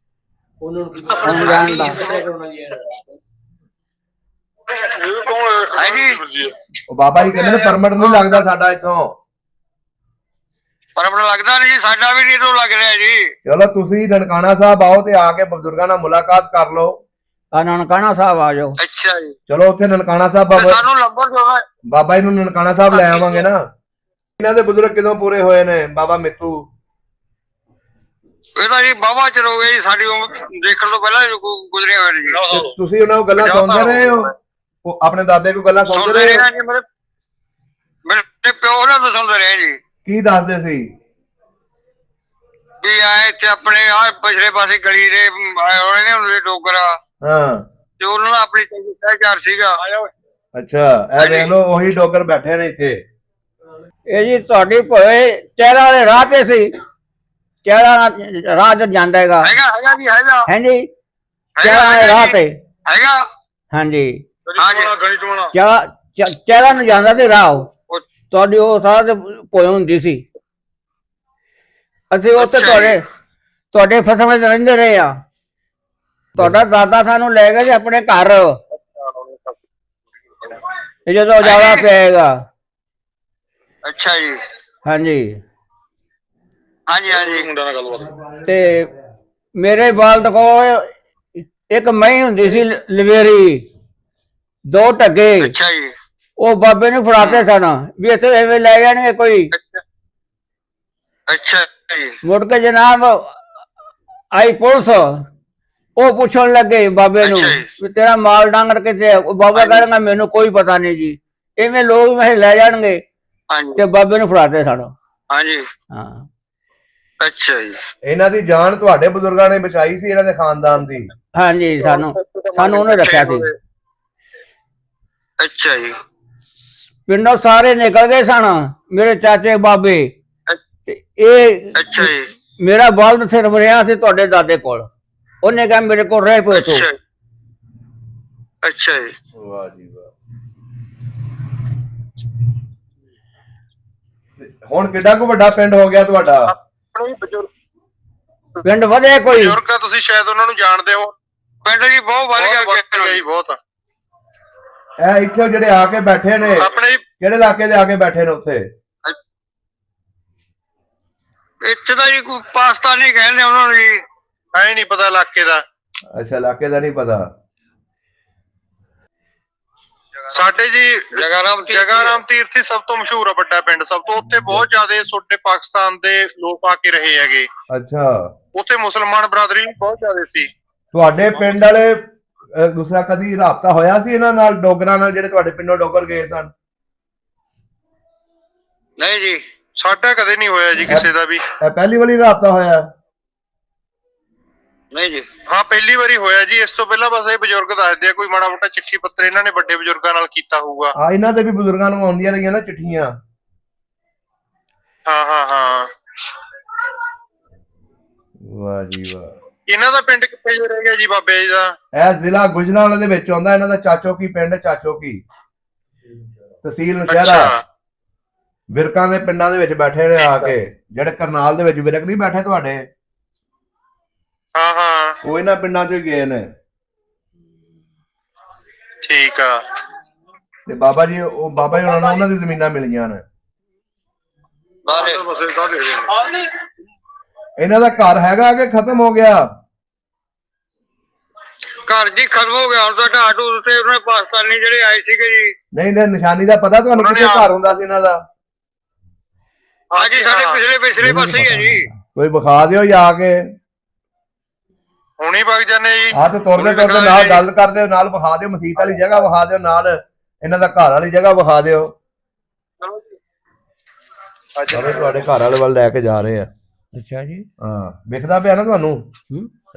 ਉਹਨਾਂ ਨੂੰ ਕੀ ਹੁਣ ਜਾਣ ਦਾ। ਉਹ ਬਾਬਾ ਜੀ ਕਹਿੰਦੇ ਨੇ ਪਰਮਟ ਨਹੀਂ ਲੱਗਦਾ ਸਾਡਾ ਇੱਥੋਂ। ਪਰਮਟ ਲੱਗਦਾ ਨਹੀਂ ਜੀ, ਸਾਡਾ ਵੀ ਨਹੀਂ ਤੋਂ ਲੱਗ ਰਿਹਾ ਜੀ। ਚਲੋ ਤੁਸੀਂ ਨਨਕਾਣਾ ਸਾਹਿਬ ਆਓ ਤੇ ਆ ਕੇ ਬਜ਼ੁਰਗਾਂ ਨਾਲ ਮੁਲਾਕਾਤ ਕਰ ਲਓ। ਆ ਨਨਕਾਣਾ ਸਾਹਿਬ ਆ ਜਾਓ। ਅੱਛਾ ਜੀ, ਚਲੋ ਉੱਥੇ ਨਨਕਾਣਾ ਸਾਹਿਬ ਸਾਨੂੰ ਨੰਬਰ ਦਿਓ। ਬਾਬਾ ਜੀ ਨੂੰ ਨਨਕਾਣਾ ਸਾਹਿਬ ਲੈ ਆਵਾਂਗੇ ਨਾ। ਇਹਨਾਂ ਦੇ ਬਜ਼ੁਰਗ ਕਿਦੋਂ ਪੂਰੇ ਹੋਏ ਨੇ ਬਾਬਾ ਮਿੱਤੂ? ਇਹ ਤਾਂ ਜੀ ਬਾਬਾ ਚਲੋ ਗਏ, ਸਾਡੀ ਦੇਖਣ ਤੋਂ ਪਹਿਲਾਂ ਗੁਜ਼ਰੇ ਹੋਏ ਨੇ ਜੀ। ਤੁਸੀਂ ਉਹਨਾਂ ਨੂੰ ਗੱਲਾਂ ਸੁਣਦੇ ਰਹੇ ਹੋ? ਉਹ ਆਪਣੇ ਦਾਦੇ ਕੋਲ ਗੱਲਾਂ ਸੁਣਦੇ ਰਹੇ ਹੋ? ਮੇਰੇ ਪਿਓ ਨਾਲ ਤਾਂ ਸੁਣਦੇ ਰਹੇ ਜੀ। ਕੀ ਦੱਸਦੇ ਸੀ? ਵੀ ਆਏ ਇੱਥੇ ਆਪਣੇ ਆ ਪਿਛਲੇ ਪਾਸੇ ਗਲੀ ਦੇ ਆਏ ਹੋਏ ਨੇ, ਉਹਦੇ ਡੋਗਰਾ ਹਾਂ ਤੇ ਉਹਨਾਂ ਨਾਲ ਆਪਣੀ ਸਹਿਚਾਰ ਸੀਗਾ। ਅੱਛਾ ਇਹ ਦੇਖ ਲਓ ਉਹੀ ਡੋਗਰ ਬੈਠੇ ਨੇ ਇੱਥੇ। ਇਹ ਜੀ ਤੁਹਾਡੀ ਭੋਏ ਚਿਹਰਾ ਵਾਲੇ ਰਾਹ ਤੇ ਸੀ, ਚਿਹਰਾ ਰਾਹ ਤੇ ਜਾਂਦਾ ਹੈਗਾ। ਹੈਗਾ ਜੀ ਹੈਗਾ। ਹਾਂਜੀ ਚਿਹਰਾ ਵਾਲੇ ਰਾਹ ਤੇ ਹੈਗਾ। ਹਾਂਜੀ ਹਾਂਜੀ ਚਿਹਰਾ ਨੂੰ ਜਾਂਦਾ ਤੇ ਰਾਹ ਤੁਹਾਡੀ ਉਹ ਸਾਰਾ ਤੇ ਭੋਏ ਹੁੰਦੀ ਸੀ। ਅਸੀਂ ਉੱਥੇ ਤੁਹਾਡੇ ਫਸਲ ਵਿੱਚ ਰਹਿੰਦੇ ਰਹੇ ਆ। ਤੁਹਾਡਾ ਦਾਦਾ ਸਾਨੂੰ ਲੈ ਗਿਆ ਜੀ ਆਪਣੇ ਘਰ, ਜਦੋਂ ਜ਼ਿਆਦਾ ਪਏਗਾ। ਅੱਛਾ ਜੀ। ਹਾਂਜੀ ਹਾਂਜੀ ਹਾਂਜੀ ਮੁੰਡਾ ਨਾਲ ਗੱਲਬਾਤ। ਤੇ ਮੇਰੇ ਵਾਲਦ ਕੋਲ ਇੱਕ ਮਹੀਂ ਹੁੰਦੀ ਸੀ ਲਵੇਰੀ, 2 ਢੱਗੇ। ਅੱਛਾ ਜੀ। ਉਹ ਬਾਬੇ ਨੂੰ ਫੜਾਤੇ ਸਨ ਵੀ ਇੱਥੇ ਐਵੇਂ ਲੈ ਜਾਣਗੇ ਕੋਈ। ਅੱਛਾ ਜੀ। ਮੁੜ ਕੇ ਜਨਾਬ ਆਈ ਪੁਲਿਸ, ਉਹ ਪੁੱਛਣ ਲੱਗੇ ਬਾਬੇ ਨੂੰ ਵੀ ਤੇਰਾ ਮਾਲ ਡਾਂਗਰ ਕਿੱਥੇ? ਉਹ ਬਾਬਾ ਕਹਿੰਦਾ ਮੈਨੂੰ ਕੋਈ ਪਤਾ ਨਹੀਂ ਜੀ, ਇਵੇਂ ਲੋਕ ਵੈਸੇ ਲੈ ਜਾਣਗੇ ਤੇ ਬਾਬੇ ਨੂੰ ਫੜਾਤੇ ਸਨ। ਹਾਂਜੀ ਹਾਂ ਅੱਛਾ ਜੀ। ਇਹਨਾਂ ਦੀ ਜਾਨ ਤੁਹਾਡੇ ਬਜ਼ੁਰਗਾਂ ਨੇ ਬਚਾਈ ਸੀ, ਇਹਨਾਂ ਦੇ ਖਾਨਦਾਨ ਦੀ। ਹਾਂਜੀ ਸਾਨੂੰ ਉਹਨੇ ਰੱਖਿਆ ਸੀ। ਅੱਛਾ ਜੀ। ਪਿੰਡੋਂ ਸਾਰੇ ਨਿਕਲ ਗਏ ਸਨ ਮੇਰੇ ਚਾਚੇ ਬਾਬੇ, ਤੇ ਇਹ ਅੱਛਾ ਜੀ। ਮੇਰਾ ਬਲਦ ਸਿਰਫ ਰਿਹਾ ਸੀ ਤੁਹਾਡੇ ਦਾਦੇ ਕੋਲ। ਉਹਨੇ ਕਿਹਾ ਮੇਰੇ ਕੋਲ ਰਹਿ ਪਏ ਤੂੰ। ਅੱਛਾ ਜੀ। ਵਾਹ ਜੀ ਵਾਹ। ਹੁਣ ਕਿੱਡਾ ਕੁ ਵੱਡਾ ਪਿੰਡ ਹੋ ਗਿਆ ਤੁਹਾਡਾ? ਪਿੰਡ ਵਧੇ ਕੋਈ? ਬਜ਼ੁਰਗ ਆ ਤੁਸੀਂ ਸ਼ਾਇਦ ਉਹਨਾਂ ਨੂੰ ਜਾਣਦੇ ਹੋ। ਪਿੰਡ ਜੀ ਬਹੁਤ ਵਧ ਗਿਆ ਜੀ ਬਹੁਤ। ਇਹ ਇੱਥੇ ਜਿਹੜੇ ਆ ਕੇ ਬੈਠੇ ਨੇ ਆਪਣੇ ਕਿਹੜੇ ਇਲਾਕੇ ਦੇ ਆ ਕੇ ਬੈਠੇ ਨੇ ਉੱਥੇ? ਇੱਥੇ ਤਾਂ ਜੀ ਕੋਈ ਪਾਕਿਸਤਾਨੀ ਕਹਿੰਦੇ ਉਹਨਾਂ ਨੂੰ ਜੀ, ਐ ਨਹੀਂ ਪਤਾ ਇਲਾਕੇ ਦਾ। ਅੱਛਾ ਇਲਾਕੇ ਦਾ ਨਹੀਂ ਪਤਾ। ਸਾਡੇ ਜੀ ਜਗਾਰਾਮ ਤੀਰਥੀ ਸਭ ਤੋਂ ਮਸ਼ਹੂਰ ਆ, ਵੱਡਾ ਪਿੰਡ ਸਭ ਤੋਂ। ਉੱਥੇ ਬਹੁਤ ਜ਼ਿਆਦਾ ਛੋਟੇ ਪਾਕਿਸਤਾਨ ਦੇ ਲੋਕ ਆ ਕੇ ਰਹੇ ਹੈਗੇ। ਅੱਛਾ ਉੱਥੇ ਮੁਸਲਮਾਨ ਬਰਾਦਰੀ ਬਹੁਤ ਜ਼ਿਆਦਾ ਸੀ। ਤੁਹਾਡੇ ਪਿੰਡ ਵਾਲੇ ਦੂਸਰਾ ਕਦੀ ਰਾਬਤਾ ਹੋਇਆ ਸੀ ਇਹਨਾਂ ਨਾਲ, ਡੋਗਰਾਂ ਨਾਲ, ਜਿਹੜੇ ਤੁਹਾਡੇ ਪਿੰਡੋਂ ਡੋਗਰ ਗਏ ਸਨ? ਨਹੀਂ ਜੀ ਸਾਡਾ ਕਦੇ ਨਹੀਂ ਹੋਇਆ ਜੀ ਕਿਸੇ ਦਾ ਵੀ। ਇਹ ਪਹਿਲੀ ਵਾਰੀ ਰਾਬਤਾ ਹੋਇਆ? ਨਹੀਂ ਜੀ ਹਾਂ ਪਹਿਲੀ ਵਾਰੀ ਹੋਇਆ ਜੀ। ਇਸ ਤੋਂ ਪਹਿਲਾਂ ਬਸ ਇਹ ਬਜ਼ੁਰਗ ਦੱਸਦੇ ਆ ਕੋਈ ਮਾੜਾ ਮੋਟਾ ਚਿੱਠੀ ਪੱਤਰ ਇਹਨਾਂ ਨੇ ਵੱਡੇ ਬਜ਼ੁਰਗਾਂ ਨਾਲ ਕੀਤਾ ਹੋਊਗਾ। ਆ ਇਹਨਾਂ ਦੇ ਵੀ ਬਜ਼ੁਰਗਾਂ ਨੂੰ ਆਉਂਦੀਆਂ ਰਹੀਆਂ ਨਾ ਚਿੱਠੀਆਂ। ਹਾਂ ਹਾਂ ਹਾਂ। ਵਾਹ ਜੀ ਵਾਹ। ਇਹਨਾਂ ਦਾ ਪਿੰਡ ਕਿੱਥੇ ਜੇ ਰਹਿ ਗਿਆ ਜੀ ਬਾਬੇ ਜੀ ਦਾ? ਇਹ ਜ਼ਿਲ੍ਹਾ ਗੁਜਰਾਂਵਾਲੇ ਦੇ ਵਿੱਚ ਆਉਂਦਾ। ਇਹਨਾਂ ਦਾ ਚਾਚੋ ਕੀ ਪਿੰਡ, ਚਾਚੋ ਕੀ ਤਹਿਸੀਲ ਨੌਸ਼ਹਿਰਾ। ਵਿਰਕਾਂ ਦੇ ਪਿੰਡਾਂ ਦੇ ਵਿੱਚ ਬੈਠੇ ਨੇ ਆ ਕੇ, ਜਿਹੜੇ ਕਰਨਾਲ ਦੇ ਵਿੱਚ ਵਿਰਕ ਨਹੀਂ ਬੈਠੇ ਤੁਹਾਡੇ, ਹਾਂ ਹਾਂ ਉਹ ਇਹਨਾਂ ਪਿੰਡਾਂ ਚੋਂ ਹੀ ਗਏ ਨੇ। ਠੀਕ ਆ। ਤੇ ਬਾਬਾ ਜੀ ਉਹ ਬਾਬਾ ਜੀ ਉਹਨਾਂ ਨੂੰ ਉਹਨਾਂ ਦੀ ਜ਼ਮੀਨਾਂ ਮਿਲੀਆਂ ਨੇ। ਇਹਨਾਂ ਦਾ ਘਰ ਹੈਗਾ ਕਿ ਖਤਮ ਹੋ ਗਿਆ? ਘਰ ਜੀ ਖਤਮ ਹੋ ਗਿਆ ਹੁਣ ਤਾਂ। ਢਾਹ ਢੂਹ ਤੇ ਉਹਨਾਂ ਪਾਕਿਸਤਾਨੀ ਜਿਹੜੇ ਆਏ ਸੀਗੇ ਜੀ। ਨਹੀਂ ਨਹੀਂ ਨਿਸ਼ਾਨੀ ਦਾ ਪਤਾ ਤੁਹਾਨੂੰ ਕਿੱਥੇ ਘਰ ਹੁੰਦਾ ਸੀ ਇਹਨਾਂ ਦਾ? ਹਾਂਜੀ ਸਾਡੇ ਪਿਛਲੇ ਪਾਸੇ ਹੀ ਹੈ ਜੀ। ਕੋਈ ਵਿਖਾ ਦਿਓ ਜਾ ਕੇ। ਹੁਣੀ ਵਗ ਜਾਂਦੇ ਜੀ। ਆਹ ਤੇ ਤੁਰਦੇ ਤੁਰਦੇ ਨਾਲ ਗੱਲ ਕਰਦੇ ਨਾਲ ਵਿਖਾ ਦਿਓ, ਮਸੀਤ ਵਾਲੀ ਜਗ੍ਹਾ ਵਿਖਾ ਦਿਓ, ਨਾਲ ਇਹਨਾਂ ਦਾ ਘਰ ਵਾਲੀ ਜਗ੍ਹਾ ਵਿਖਾ ਦਿਓ। ਚਲੋ ਤੁਹਾਡੇ ਘਰ ਵਾਲੇ ਵੱਲ ਲੈ ਕੇ ਜਾ ਰਹੇ ਆ। ਅੱਛਾ ਜੀ ਹਾਂ ਵਿਖਦਾ ਪਿਆ ਨਾ ਤੁਹਾਨੂੰ?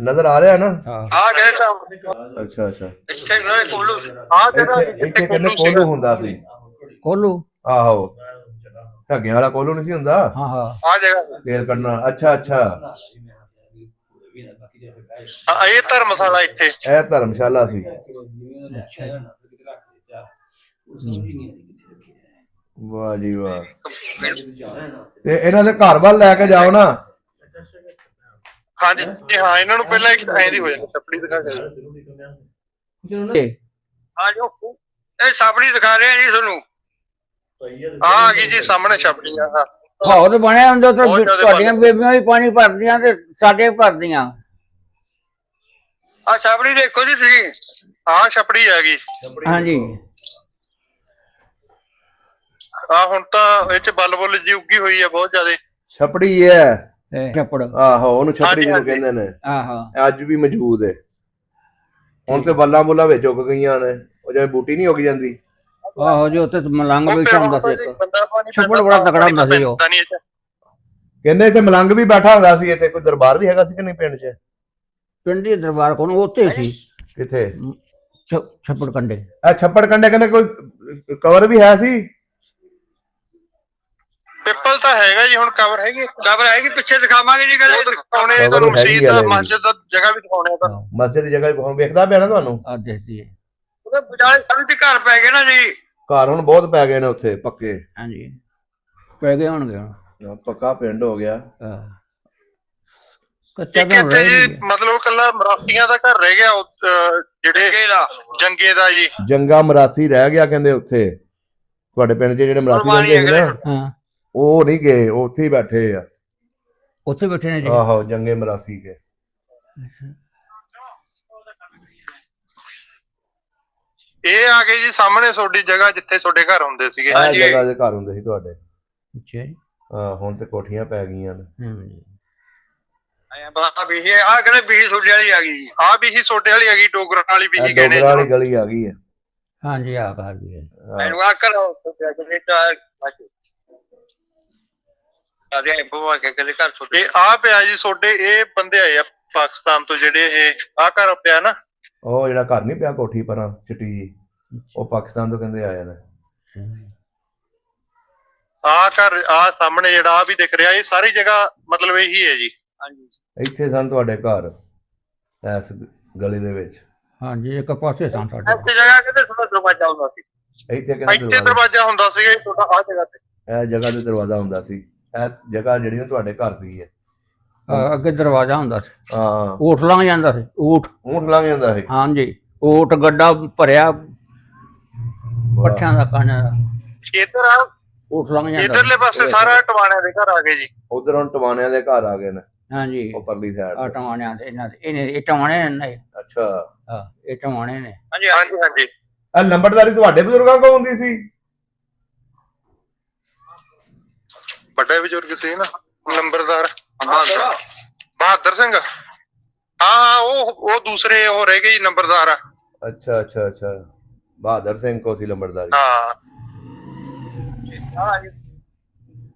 ਨਜ਼ਰ ਆ ਰਿਹਾ ਨਾ? ਹਾਂ ਕਹਿੰਦੇ ਅੱਛਾ ਅੱਛਾ। ਇੱਥੇ ਕੋਲੂ ਹਾਂ ਜਗ੍ਹਾ ਇੱਥੇ ਕਹਿੰਦੇ ਕੋਲੂ ਹੁੰਦਾ ਸੀ। ਕੋਲੂ? ਆਹੋ ਢੱਗਿਆਂ ਵਾਲਾ ਕੋਲੂ ਨਹੀਂ ਸੀ ਹੁੰਦਾ? ਹਾਂ ਹਾਂ ਆ ਜਗ੍ਹਾ ਤੇਲ ਕੱਢਣਾ। ਅੱਛਾ ਅੱਛਾ ਇਹ ਧਰਮਸ਼ਾਲਾ ਇੱਥੇ। ਇਹ ਧਰਮਸ਼ਾਲਾ ਸੀ। ਵਾਹ ਜੀ ਵਾਹ। ਤੇ ਇਹਨਾਂ ਦੇ ਘਰ ਵੱਲ ਲੈ ਕੇ ਜਾਓ ਨਾ। ਹਾਂਜੀ ਜੀ ਹਾਂ ਇਹਨਾਂ ਨੂੰ ਪਹਿਲਾਂ ਇੱਕ ਐਂ ਦੀ ਹੋ ਜਾਂਦੀ ਛਪੜੀ ਦਿਖਾ ਕੇ। ਹਾਂ ਜੋ ਇਹ ਛਪੜੀ ਦਿਖਾ ਰਹੇ ਆ ਜੀ ਤੁਹਾਨੂੰ। ਆ ਗਈ ਜੀ ਸਾਹਮਣੇ ਛਪੜੀ ਆ। ਹੌਦ ਬਣਿਆ ਹੁੰਦਾ ਉੱਥੇ, ਤੁਹਾਡੀਆਂ ਬੇਬੀਆਂ ਵੀ ਪਾਣੀ ਭਰਦੀਆਂ ਤੇ ਸਾਡੇ ਭਰਦੀਆਂ। ਆ ਛਪੜੀ ਦੇਖੋ ਜੀ ਤੁਸੀਂ। ਆ ਛਪੜੀ ਆ ਗਈ। ਹਾਂਜੀ ਆ ਹੁਣ ਤਾਂ ਇਹ ਚ ਬੱਲ ਬੁੱਲ ਜੀ ਉੱਗੀ ਹੋਈ ਆ ਬਹੁਤ ਜ਼ਿਆਦਾ। ਛਪੜੀ ਹੈ। ਛੱਪੜ ਆਹੋ ਉਹਨੂੰ ਛਪੜੀ ਜਿਹਨੂੰ ਕਹਿੰਦੇ ਨੇ। ਆਹੋ ਅੱਜ ਵੀ ਮੌਜੂਦ ਹੈ। ਹੁਣ ਤੇ ਬੱਲਾਂ ਬੁੱਲਾਂ ਵਿੱਚ ਉੱਗ ਗਈਆਂ ਨੇ, ਉਹ ਜਿਵੇਂ ਬੂਟੀ ਨਹੀਂ ਉੱਗ ਜਾਂਦੀ। ਆਹੋ ਜੀ ਉੱਥੇ ਮਲੰਗ ਬੈਠਾ ਹੁੰਦਾ ਸੀ ਇੱਕ, ਛੱਪੜ ਬੜਾ ਤਕੜਾ ਹੁੰਦਾ ਸੀ ਉਹ। ਕਹਿੰਦੇ ਇੱਥੇ ਮਲੰਗ ਵੀ ਬੈਠਾ ਹੁੰਦਾ ਸੀ। ਇੱਥੇ ਕੋਈ ਦਰਬਾਰ ਵੀ ਹੈਗਾ ਸੀ ਕਿ ਨਹੀਂ ਪਿੰਡ 'ਚ? ਪਿੰਡ ਦੀ ਦਰਬਾਰ ਕੋਲ ਉੱਥੇ ਸੀ। ਕਿੱਥੇ? ਛੱਪੜ ਕੰਡੇ। ਇਹ ਛੱਪੜ ਕੰਡੇ ਕਹਿੰਦੇ ਕੋਈ ਕਵਰ ਵੀ ਹੈ ਸੀ? ਪਿੱਪਲ ਤਾਂ ਹੈਗਾ ਜੀ, ਹੁਣ ਕਵਰ ਹੈਗੀ ਪਿੱਛੇ ਦਿਖਾਵਾਂਗੇ ਜੀ ਕਹਿੰਦੇ ਦਿਖਾਉਣੇ ਕਵਰ ਤੁਹਾਨੂੰ ਹੈਗੀ ਮਸਜਿਦ ਆ ਦਾ ਜੀ। ਮਸਜਿਦ ਦਾ ਜਗ੍ਹਾ ਵੀ ਦਿਖਾਉਣੇ ਆ ਤੁਹਾਨੂੰ। ਮਸਜਿਦ ਦੀ ਜਗ੍ਹਾ ਵੀ ਹੁਣ ਵੇਖਦਾ ਪਿਆ ਨਾ ਤੁਹਾਨੂੰ? ਆ ਦੇਖਦੀ ਹੈ। ਉਹਦੇ ਬਜਾਏ ਸਾਨੂੰ ਤੇ ਘਰ ਪੈ ਗਏ ਨਾ ਜੀ। ਘਰ ਹੁਣ ਬਹੁਤ ਪੈ ਗਏ ਨੇ ਉੱਥੇ ਪੱਕੇ। ਹਾਂਜੀ ਪੈ ਗਏ ਹੋਣਗੇ ਹੁਣ। ਪੱਕਾ ਪਿੰਡ ਹੋ ਗਿਆ। ਕੱਚਾ ਇੱਕ ਤਾਂ ਇੱਥੇ ਰਹਿ ਜੀ ਨਹੀਂ ਗਿਆ। ਮਤਲਬ ਕੱਲਾ ਮਰਾਸੀਆਂ ਦਾ ਘਰ ਰਹਿ ਗਿਆ ਜਿਹੜੇ ਜੰਗੇ ਦਾ ਜੀ। ਜੰਗਾ ਮਰਾਸੀ ਰਹਿ ਗਿਆ ਕਹਿੰਦੇ ਉੱਥੇ ਤੁਹਾਡੇ ਪਿੰਡ 'ਚ ਜਿਹੜੇ ਮਰਾਸੀ ਰਹਿੰਦੇ ਸੀ ਨਾ, ਹਾਂ ਉਹ ਨਹੀਂ ਗਏ, ਉਹ ਉੱਥੇ ਹੀ ਬੈਠੇ ਆ। ਉੱਥੇ ਬੈਠੇ ਨੇ ਜੀ। ਆਹੋ ਜੰਗੇ ਮਰਾਸੀ ਕੇ। ਇਹ ਆ ਗਏ ਜੀ ਸਾਹਮਣੇ ਤੁਹਾਡੀ ਜਗ੍ਹਾ ਜਿੱਥੇ ਤੁਹਾਡੇ ਘਰ ਹੁੰਦੇ ਸੀਗੇ। ਇਹ ਜਗ੍ਹਾ ਦੇ ਘਰ ਹੁੰਦੇ ਸੀ ਤੁਹਾਡੇ। ਅੱਛਾ ਜੀ। ਹਾਂ ਹੁਣ ਤੇ ਕੋਠੀਆਂ ਪੈ ਗਈਆਂ ਨੇ। ਆ ਕਹਿੰਦੇ ਬੀਹੀ ਸੋਡੇ ਵਾਲੀ ਆ ਗਈ। ਆ ਬੀਹੀ ਸੋਡੇ ਵਾਲੀ ਆ ਗਈ, ਡੋਗਰਾਂ ਵਾਲੀ ਬੀਹੀ ਕਹਿੰਦੇ। ਡੋਗਰਾਂ ਵਾਲੀ ਗਲੀ ਆ ਗਈ ਹੈ। ਹਾਂਜੀ ਆ ਬਾਹਰ ਵੀ ਹੈ। ਇਹਨੂੰ ਆ ਕਰੋ ਇਹ ਆ ਪਿਆ ਜੀ ਸੋਡੇ। ਇਹ ਬੰਦੇ ਆਏ ਆ ਪਾਕਿਸਤਾਨ ਤੋਂ ਜਿਹੜੇ ਇਹ ਆ ਘਰ ਪਿਆ ਨਾ। ਉਹ ਜਿਹੜਾ ਘਰ ਨਹੀਂ ਪਿਆ ਕੋਠੀ ਪਰਾਂ ਚਿੱਟੀ ਜੀ, ਉਹ ਪਾਕਿਸਤਾਨ ਤੋਂ ਕਹਿੰਦੇ ਆਏ ਨੇ। ਆ ਘਰ ਆ ਸਾਹਮਣੇ ਜਿਹੜਾ ਆ ਵੀ ਦਿਖ ਰਿਹਾ, ਇਹ ਸਾਰੀ ਜਗ੍ਹਾ ਮਤਲਬ ਇਹੀ ਹੈ ਜੀ। ਹਾਂਜੀ ਇੱਥੇ ਸਨ ਤੁਹਾਡੇ ਘਰ ਇਸ ਗਲੀ ਦੇ ਵਿੱਚ? ਹਾਂਜੀ ਇੱਕ ਪਾਸੇ ਸਨ ਸਾਡੇ। ਇਸ ਜਗ੍ਹਾ ਕਿਤੇ ਤੁਹਾਡਾ ਦਰਵਾਜ਼ਾ ਹੁੰਦਾ ਸੀ? ਇੱਥੇ ਕਹਿੰਦੇ ਦਰਵਾਜ਼ਾ ਹੁੰਦਾ ਸੀਗਾ ਤੁਹਾਡਾ ਆ ਜਗ੍ਹਾ ਤੇ। ਇਹ ਜਗ੍ਹਾ ਤੇ ਦਰਵਾਜ਼ਾ ਹੁੰਦਾ ਸੀ। ਇਹ ਜਗ੍ਹਾ ਜਿਹੜੀ ਨਾ ਤੁਹਾਡੇ ਘਰ ਦੀ ਹੈ। ਅੱਗੇ ਦਰਵਾਜ਼ਾ ਹੁੰਦਾ ਸੀ। ਹਾਂ ਊਠ ਲੰਘ ਜਾਂਦਾ ਸੀ। ਊਠ ਲੰਘ ਜਾਂਦਾ ਸੀ। ਹਾਂਜੀ ਊਠ ਗੱਡਾ ਭਰਿਆ ਪੱਠਿਆਂ ਦਾ ਕਾਣਾ ਦਾ। ਇੱਧਰ ਆ ਊਠ ਲੰਘ ਜਾਂਦਾ। ਇਧਰਲੇ ਪਾਸੇ ਸਾਰਾ ਟਵਾਣਿਆਂ ਦੇ ਘਰ ਆ ਗਏ ਜੀ। ਉਧਰ ਹੁਣ ਟਵਾਣਿਆਂ ਦੇ ਘਰ ਆ ਗਏ ਨੇ। ਹਾਂਜੀ ਉਹ ਪਰਲੀ ਸਾਈਡ ਆ ਟਵਾਣਿਆਂ ਦੇ ਇਹਨਾਂ ਦੇ ਇਹ ਟਵਾਣੇ ਨੇ। ਅੱਛਾ ਹਾਂ ਇਹ ਟਵਾਣੇ ਨੇ। ਹਾਂਜੀ ਹਾਂਜੀ ਹਾਂਜੀ। ਇਹ ਨੰਬਰਦਾਰੀ ਤੁਹਾਡੇ ਬਜ਼ੁਰਗਾਂ ਕੋਲ ਹੁੰਦੀ ਸੀ? ਵੱਡੇ ਬਜ਼ੁਰਗ ਸੀ ਨਾ ਨੰਬਰਦਾਰ ਬਹਾਦਰ ਸਿੰਘ। ਹਾਂ ਉਹ ਦੂਸਰੇ ਉਹ ਰਹਿ ਗਏ ਜੀ ਨੰਬਰਦਾਰ। ਅੱਛਾ ਅੱਛਾ ਅੱਛਾ ਬਹਾਦਰ ਸਿੰਘ ਕੋ ਸੀ ਨੰਬਰਦਾਰੀ। ਹਾਂ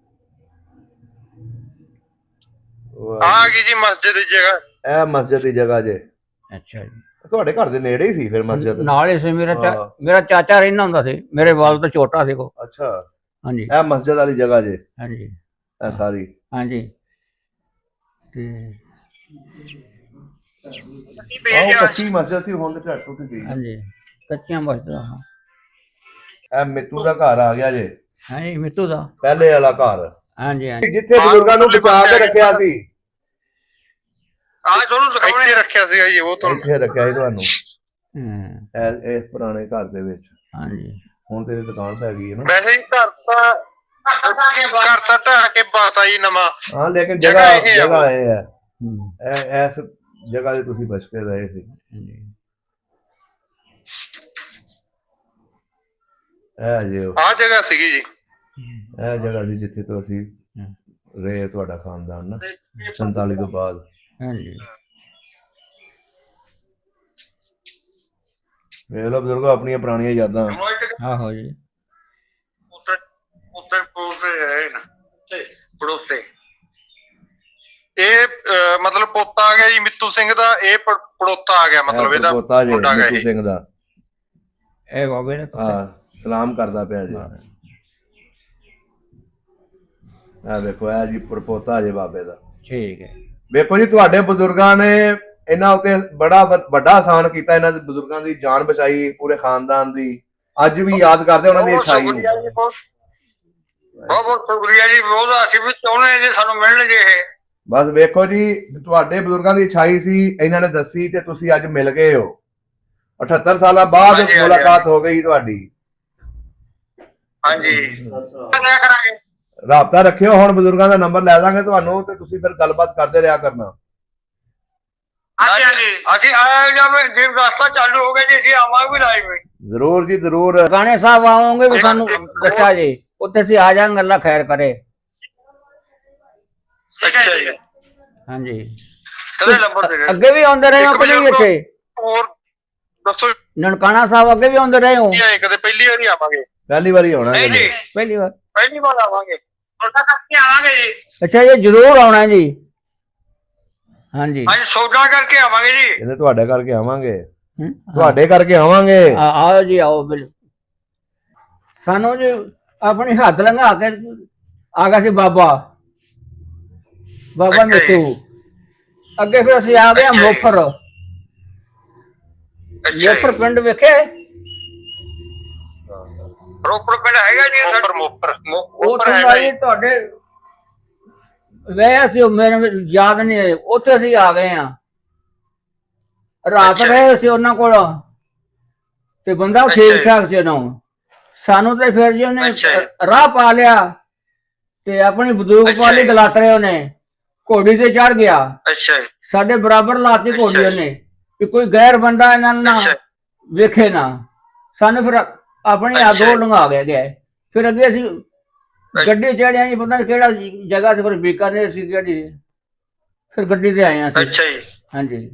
ਆ ਗਈ ਜੀ ਮਸਜਿਦ ਦੀ ਜਗ੍ਹਾ। ਇਹ ਮਸਜਿਦ ਦੀ ਜਗ੍ਹਾ ਜੇ। ਅੱਛਾ ਜੀ ਤੁਹਾਡੇ ਘਰ ਦੇ ਨੇੜੇ ਹੀ ਸੀ ਫਿਰ ਮਸਜਿਦ? ਨਾਲ ਹੀ ਸੀ। ਮੇਰਾ ਚਾਚਾ ਰਹਿੰਦਾ ਹੁੰਦਾ ਸੀ। ਮੇਰੇ ਵਾਲ ਤੋਂ ਛੋਟਾ ਸੀ ਕੋ। ਅੱਛਾ ਹਾਂਜੀ ਇਹ ਮਸਜਿਦ ਵਾਲੀ ਜਗ੍ਹਾ ਜੇ। ਹਾਂਜੀ ਇਹ ਸਾਰੀ। ਹਾਂਜੀ ਤੇ ਉਹ ਕੱਚੀ ਮਸਜਿਦ ਸੀ, ਹੁਣ ਤੇ ਢੱਟ ਟੁੱਟ ਗਈ। ਹਾਂਜੀ ਕੱਚੀਆਂ ਮਸਜਿਦਾਂ। ਇਹ ਮਿੱਤੂ ਦਾ ਘਰ ਆ ਗਿਆ ਜੇ। ਹਾਂਜੀ ਮਿੱਤੂ ਦਾ ਪਹਿਲੇ ਵਾਲਾ ਘਰ। ਹਾਂਜੀ ਹਾਂਜੀ ਜਿੱਥੇ ਬਜ਼ੁਰਗਾਂ ਨੂੰ ਬਚਾ ਕੇ ਰੱਖਿਆ ਸੀ। ਆ ਤੁਹਾਨੂੰ ਦਿਖਾਉਣੇ ਰੱਖਿਆ ਸੀਗਾ ਜੀ। ਉਹ ਤੁਹਾਨੂੰ ਇੱਥੇ ਰੱਖਿਆ ਸੀ ਤੁਹਾਨੂੰ ਹਾਂ ਇਸ ਪੁਰਾਣੇ ਘਰ ਦੇ ਵਿੱਚ। ਹਾਂਜੀ ਹੁਣ ਤੇ ਦੁਕਾਨ ਪੈ ਗਈ ਹੈ ਨਾ। ਵੈਸੇ ਹੀ ਘਰ ਤਾਂ ਢਾਹ ਕੇ ਬਾਤ ਆਈ ਨਵਾਂ। ਹਾਂ ਲੇਕਿਨ ਜਗ੍ਹਾ ਇਹ ਹੈ। ਜਗ੍ਹਾ ਇਹ ਹੈ। ਹੂੰ ਇਸ ਜਗ੍ਹਾ ਤੇ ਤੁਸੀਂ ਬਚ ਕੇ ਰਹੇ ਸੀ। ਹਾਂਜੀ ਇਹ ਜੇ ਆ ਜਗ੍ਹਾ ਸੀਗੀ ਜੀ। ਇਹ ਜਗ੍ਹਾ ਸੀ ਜਿੱਥੇ ਤੁਸੀਂ ਰਹੇ ਤੁਹਾਡਾ ਖਾਨਦਾਨ ਨਾ 47 ਤੋਂ ਬਾਅਦ। ਹਾਂਜੀ ਵੇਖ ਲਓ ਬਜ਼ੁਰਗੋ ਆਪਣੀਆਂ ਪੁਰਾਣੀਆਂ ਯਾਦਾਂ। ਆਹੋ ਜੀ ਉੱਤੇ ਬੋਲਦੇ ਰਹੇ ਨਾ ਪੜੋਤੇ। ਇਹ ਮਤਲਬ ਪੋਤਾ ਆ ਗਿਆ ਜੀ ਮਿੱਤੂ ਸਿੰਘ ਦਾ। ਇਹ ਪੜੋਤਾ ਆ ਗਿਆ ਮਤਲਬ ਇਹਦਾ ਪੋਤਾ ਜੇ ਮੁੰਡਾ ਮਿੱਤੂ ਸਿੰਘ ਦਾ। ਇਹ ਬਾਬੇ ਨੇ ਹਾਂ ਸਲਾਮ ਕਰਦਾ ਪਿਆ ਜੀ। ਆ ਵੇਖੋ ਇਹ ਜੀ ਪੋਤਾ ਜੇ ਬਾਬੇ ਦਾ। ਠੀਕ ਹੈ। ਵੇਖੋ ਜੀ ਤੁਹਾਡੇ ਬਜ਼ੁਰਗਾਂ ਨੇ ਇਹਨਾਂ ਉੱਤੇ ਬੜਾ ਵੱਡਾ ਆਸਾਨ ਕੀਤਾ। ਇਹਨਾਂ ਦੇ ਬਜ਼ੁਰਗਾਂ ਦੀ ਜਾਨ ਬਚਾਈ, ਪੂਰੇ ਖਾਨਦਾਨ ਦੀ। ਅੱਜ ਵੀ ਯਾਦ ਕਰਦੇ ਉਹਨਾਂ ਦੀ ਅੱਛਾਈ ਨੂੰ। ਬਹੁਤ ਬਹੁਤ ਸ਼ੁਕਰੀਆ ਜੀ। ਬਹੁਤ ਅਸੀਂ ਵੀ ਚਾਹੁੰਦੇ ਜੀ ਸਾਨੂੰ ਮਿਲਣ ਜੇ ਇਹ। ਬਸ ਵੇਖੋ ਜੀ ਤੁਹਾਡੇ ਬਜ਼ੁਰਗਾਂ ਦੀ ਅੱਛਾਈ ਸੀ, ਇਹਨਾਂ ਨੇ ਦੱਸੀ ਤੇ ਤੁਸੀਂ ਅੱਜ ਮਿਲ ਗਏ ਹੋ। 78 ਸਾਲਾਂ ਬਾਅਦ ਮੁਲਾਕਾਤ ਹੋ ਗਈ ਤੁਹਾਡੀ। ਹਾਂਜੀ ਕਰਾਂਗੇ। ਰਾਬਤਾ ਰੱਖਿਓ। ਹੁਣ ਬਜ਼ੁਰਗਾਂ ਦਾ ਨੰਬਰ ਲੈ ਦਾਂਗੇ ਤੁਹਾਨੂੰ ਤੇ ਤੁਸੀਂ ਫਿਰ ਗੱਲਬਾਤ ਕਰਦੇ ਰਿਹਾ ਕਰਨਾ। ਅਸੀਂ ਆਇਆ ਜਦ ਜੇ ਰਸਤਾ ਚਾਲੂ ਹੋ ਗਿਆ ਜੀ ਅਸੀਂ ਆਵਾਂਗੇ ਵੀ ਲਾਈਵ। ਜ਼ਰੂਰ ਜੀ ਜ਼ਰੂਰ। ਗਾਣੇ ਸਾਹਿਬ ਆਉਂਗੇ ਵੀ ਸਾਨੂੰ ਦੱਸਿਆ ਜੀ। ਉੱਥੇ ਅਸੀਂ ਆ ਜਾਵਾਂਗੇ। ਅੱਲਾ ਖੈਰ ਕਰੇ। ਅੱਛਾ ਜੀ ਹਾਂਜੀ ਕਦੇ ਨੰਬਰ ਦੇ ਦੇ। ਅੱਗੇ ਵੀ ਆਉਂਦੇ ਰਹੇ ਹੋ ਕਿ ਨਹੀਂ ਇੱਥੇ? ਹੋਰ ਦੱਸੋ ਨਨਕਾਣਾ ਸਾਹਿਬ ਅੱਗੇ ਵੀ ਆਉਂਦੇ ਰਹੇ ਹੋ? ਕਦੇ ਪਹਿਲੀ ਵਾਰੀ ਆਵਾਂਗੇ। ਪਹਿਲੀ ਵਾਰੀ ਆਉਣਾ ਨਹੀਂ ਜੀ ਪਹਿਲੀ ਵਾਰ ਪਹਿਲੀ ਵਾਰ ਆਵਾਂਗੇ। ਤੁਹਾਡਾ ਕਰਕੇ ਆਵਾਂਗੇ ਜੀ। ਅੱਛਾ ਇਹ ਜ਼ਰੂਰ ਆਉਣਾ ਜੀ। ਹਾਂਜੀ ਅੱਜ ਸੌਦਾ ਕਰਕੇ ਆਵਾਂਗੇ ਜੀ। ਇਹਨੇ ਤੁਹਾਡੇ ਕਰਕੇ ਆਵਾਂਗੇ। ਤੁਹਾਡੇ ਕਰਕੇ ਆਵਾਂਗੇ। ਆਓ ਜੀ ਆਓ ਬਿਲ ਸਾਨੂੰ ਜੀ ਆਪਣੀ ਹੱਥ ਲੰਘਾ ਕੇ ਆ ਗਿਆ ਸੀ ਬਾਬਾ ਅੱਛਾ ਜੀ। ਮਿੱਟੂ। ਅੱਗੇ ਫਿਰ ਅਸੀਂ ਆ ਗਏ ਅੱਛਾ ਜੀ। ਮੋਫਰ। ਅੱਛਾ ਮੋਫਰ ਜੀ। ਪਿੰਡ ਵੇਖੇ? ਰੋਪੜ ਪਿੰਡ ਹੈਗਾ ਜੀ ਮੋਪਰ ਉੱਥੇ ਦਾ ਜੀ ਤੁਹਾਡੇ ਵੇ ਸੀ ਮੈਨੂੰ ਯਾਦ ਨਹੀਂ ਹੈ। ਉੱਥੇ ਅਸੀਂ ਆ ਗਏ ਆ, ਰਾਤ ਅੱਛਾ ਰਹੇ ਸੀ ਉਹਨਾਂ ਕੋਲ ਤੇ ਬੰਦਾ ਅੱਛਾ ਠੀਕ ਜੀ। ਠਾਕ ਸੀ ਉਦੋਂ। ਸਾਨੂੰ ਤੇ ਫਿਰ ਜੀ ਉਹਨੇ ਅੱਛਾ ਜੀ। ਰਾਹ ਪਾ ਲਿਆ ਤੇ ਆਪਣੀ ਬੰਦੂਕ ਅੱਛਾ ਪਾ ਲਈ ਜੀ। ਗਲਾਤਰੇ ਉਹਨੇ, ਘੋੜੀ ਤੇ ਚੜ ਗਿਆ, ਅੱਛਾ ਜੀ। ਸਾਡੇ ਬਰਾਬਰ ਲਾਤੀ ਅੱਛਾ ਘੋੜੀ ਜੀ। ਉਹਨੇ ਕਿ ਕੋਈ ਗੈਰ ਬੰਦਾ ਇਹਨਾਂ ਨੂੰ ਨਾ ਅੱਛਾ ਵੇਖੇ ਨਾ। ਸਾਨੂੰ ਫਿਰ ਆਪਣੀ ਅੱਛਾ ਅੱਗੋਂ ਜੀ। ਲੰਘਾ ਗਏ। ਫਿਰ ਅੱਗੇ ਅਸੀਂ ਗੱਡੀ ਚੜਿਆ ਜੀ, ਪਤਾ ਨੀ ਕਿਹੜਾ ਜਗ੍ਹਾ ਸੀ, ਫਿਰ ਬੀਕਾਨੇਰ ਸੀ ਕਿਹੜੀ, ਫਿਰ ਗੱਡੀ ਤੇ ਆਏ ਅਸੀਂ। ਅੱਛਾ ਜੀ। ਹਾਂਜੀ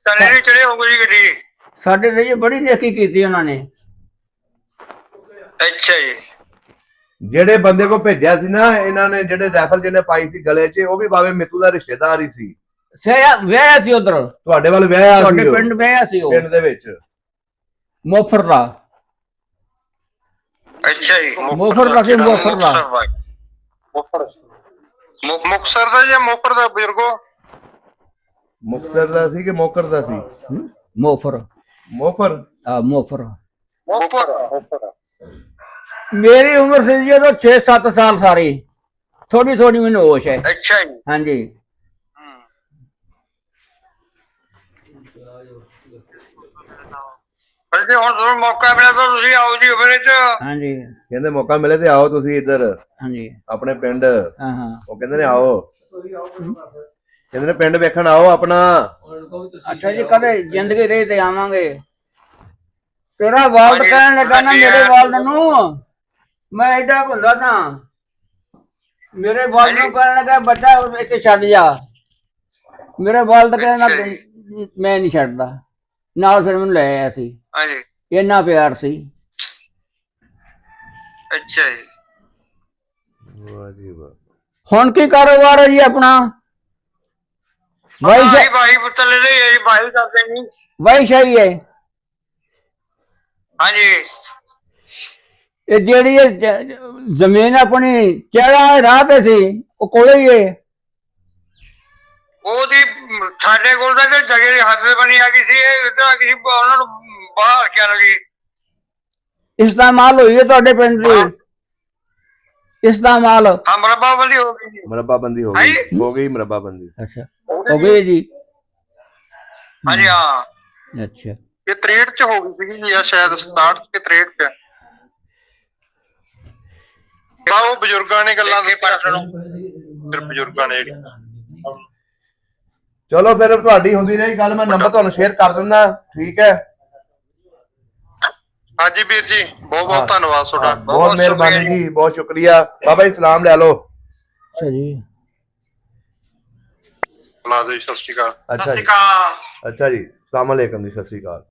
ਤਲੇ ਨਹੀਂ ਚੜੇ ਹੋ ਗਈ ਗੱਡੀ। ਸਾਡੇ ਤੇ ਜੀ ਬੜੀ ਨੇਕੀ ਕੀਤੀ ਉਹਨਾਂ ਨੇ। ਅੱਛਾ ਜੀ। ਜਿਹੜੇ ਬੰਦੇ ਕੋ ਭੇਜਿਆ ਸੀ ਨਾ ਇਹਨਾਂ ਨੇ, ਜਿਹੜੇ ਰਾਈਫਲ ਜਿਹਨੇ ਪਾਈ ਸੀ ਗਲੇ 'ਚ, ਉਹ ਵੀ ਬਾਵੇ ਮਿੱਤੂ ਦਾ ਰਿਸ਼ਤੇਦਾਰ ਹੀ ਸੀ। ਵਿਆਹਿਆ ਸੀ ਉਧਰ ਤੁਹਾਡੇ ਵੱਲ ਵਿਆਹਿਆ ਸੀ, ਤੁਹਾਡੇ ਉਹ ਪਿੰਡ ਵਿਆਹਿਆ ਸੀ ਉਹ ਪਿੰਡ ਦੇ ਵਿੱਚ। ਮੋਫਰ ਦਾ। ਅੱਛਾ ਜੀ। ਮੋਫਰ ਦਾ ਸੀ, ਮੋਫਰ ਦਾ। ਮੁਕਤਸਰ ਦਾ ਜਾਂ ਮੋਪਰ ਦਾ ਬਜ਼ੁਰਗੋ? ਮੁਕਤਸਰ ਦਾ ਸੀ ਕਿ ਮੋਕਰ ਦਾ ਸੀ? ਮੋਫਰ। ਮੋਫਰ। ਮੋਫਰ। ਮੋਪਰ। ਮੇਰੀ ਉਮਰ ਸੀ ਜੀ ਉਦੋਂ 6-7 ਸਾਲ ਸਾਰੀ, ਥੋੜੀ ਥੋੜੀ ਮੈਨੂੰ ਹੋਸ਼ ਹੈ। ਅੱਛਾ ਜੀ। ਹਾਂਜੀ ਜੇ ਹੁਣ ਤੁਹਾਨੂੰ ਮੌਕਾ ਮਿਲਿਆ ਤਾਂ ਤੁਸੀਂ ਆਓ ਜੀ ਫਿਰ ਚ। ਹਾਂਜੀ ਕਹਿੰਦੇ ਮੌਕਾ ਮਿਲੇ ਤੇ ਆਓ ਤੁਸੀਂ ਇੱਧਰ ਹਾਂਜੀ ਆਪਣੇ ਪਿੰਡ। ਹਾਂ ਉਹ ਕਹਿੰਦੇ ਨੇ ਆਓ, ਕਹਿੰਦੇ ਨੇ ਪਿੰਡ ਵੇਖਣ ਆਓ ਆਪਣਾ। ਅੱਛਾ ਜੀ, ਕਦੇ ਜ਼ਿੰਦਗੀ ਰਹੀ ਤੇ ਆਵਾਂਗੇ। ਤੇਰਾ ਵਾਲਦ ਹਾਂਜੀ, ਕਹਿਣ ਲੱਗਾ ਨਾ, ਹਾਂਜੀ ਮੇਰੇ ਯਾਰ। ਵਾਲਦ ਨੂੰ ਮੈਂ ਐਡਾ ਹੁੰਦਾ ਸਾਂ, ਮੇਰੇ ਵਾਲਦ ਨੂੰ ਕਹਿਣ ਲੱਗਾ ਬੱਚਾ ਇੱਥੇ ਛੱਡ ਜਾ। ਮੇਰੇ ਵਾਲਦ ਕਹਿੰਦਾ ਅੱਛਾ ਜੀ। ਮੈਂ ਨਹੀਂ ਛੱਡਦਾ, ਨਾਲ ਫਿਰ ਮੈਨੂੰ ਲੈ ਆਇਆ ਸੀ। ਹਾਂਜੀ। ਇੰਨਾ ਪਿਆਰ ਸੀ। ਅੱਛਾ ਜੀ। ਵਾਹ ਜੀ ਵਾਹ। ਹੁਣ ਕੀ ਕਾਰੋਬਾਰ ਹੈ ਜੀ ਆਪਣਾ? ਭਾਈ ਪੁੱਤਰ ਲੈ ਲਈ ਭਾਈ ਕਰਦੇ ਨਹੀਂ। ਵਾਈ ਸ਼ਾਹੀ ਹੈ। ਹਾਂਜੀ। ਇਹ ਜਿਹੜੀ ਜ਼ਮੀਨ ਆਪਣੀ ਚਹਿਰਾ ਰਾਹ ਤੇ ਸੀ, ਉਹ ਕੋਲੇ ਹੀ ਹੈ। ਉਹਦੀ ਸਾਡੇ ਕੋਲ ਤਾਂ ਜਗ੍ਹਾ ਦੀ ਹੱਦ ਬਣੀ ਆ ਗਈ ਸੀ, ਇਹ ਇੱਧਰ ਆ ਗਈ ਸੀ, ਉਹਨਾਂ ਨੂੰ ਬਾਹਰ ਕਿਆ ਲੱਗੀ। ਇਸਤੇਮਾਲ ਹੋਈ ਹੈ ਤੁਹਾਡੇ ਪਿੰਡ ਦੀ? ਇਸਤੇਮਾਲ ਹਾਂ, ਮਰੱਬਾਬੰਦੀ ਹੋ ਗਈ ਜੀ। ਮਰੱਬਾਬੰਦੀ ਹੋ ਗਈ, ਹੋ ਗਈ ਮਰੱਬਾਬੰਦੀ। ਅੱਛਾ ਹੋ ਗਈ ਜੀ। ਹਾਂਜੀ ਹਾਂ। ਅੱਛਾ ਇਹ 63 ਚ ਹੋ ਗਈ ਸੀਗੀ ਜੀ, ਸ਼ਾਇਦ 67 ਕਿ 63 ਚ। ਉਹ ਬਜ਼ੁਰਗਾਂ ਨੇ ਗੱਲਾਂ ਦੱਸੀਆਂ, ਫਿਰ ਬਜ਼ੁਰਗਾਂ ਨੇ। ਚਲੋ ਫਿਰ ਤੁਹਾਡੀ ਹੁੰਦੀ ਰਹੀ ਗੱਲ, ਮੈਂ ਨੰਬਰ ਤੁਹਾਨੂੰ ਸ਼ੇਅਰ ਕਰ ਦਿੰਦਾ, ਠੀਕ ਹੈ? ਹਾਂਜੀ ਵੀਰ ਜੀ, ਬਹੁਤ ਬਹੁਤ ਧੰਨਵਾਦ ਤੁਹਾਡਾ। ਬਹੁਤ ਮਿਹਰਬਾਨੀ ਜੀ, ਬਹੁਤ ਸ਼ੁਕਰੀਆ ਬਾਬਾ ਜੀ। ਸਲਾਮ ਲੈ ਲਓ। ਅੱਛਾ ਜੀ। ਸਤਿ ਸ਼੍ਰੀ ਅਕਾਲ। ਅੱਛਾ ਜੀ, ਅੱਛਾ ਜੀ, ਸਲਾਮ ਅਲੈਕਮ ਜੀ, ਸਤਿ ਸ਼੍ਰੀ ਅਕਾਲ।